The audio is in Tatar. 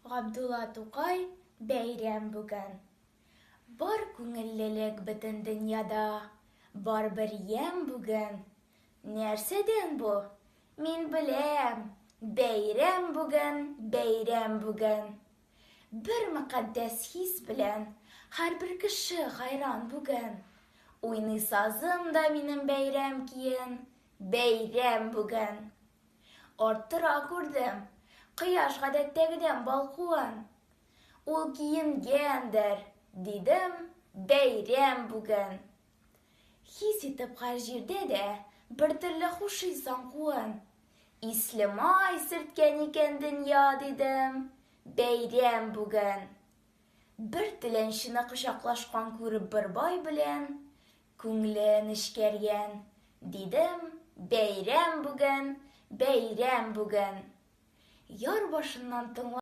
Габдулла Тукай бәйрәм бүген. Бар күңеллелек бөтен дөньяда, бар бер ям бүген. Нәрсәдән бу? Мин беләм. Бәйрәм бүген, бәйрәм бүген. Бер мөкаддәс хис белән һәрбер кеше хайран бүген. Уйный сазым да минем бәйрәм киен, бәйрәм бүген. Арттыра күрдем, кояш гадәттәгедән балкуын. Ул киенгәндер, дидем, бәйрәм бүген. Хис итеп һәр җирдә дә бер төрле хушыйсың куын. Исле май сөрткән икән дөнья, дидем, бәйрәм бүген. Бер теләнчене кочаклашкан күреп бер бай белән, күңле нечкәргән, дидем, бәйрәм бүген, бәйрәм бүген. Яр башыннан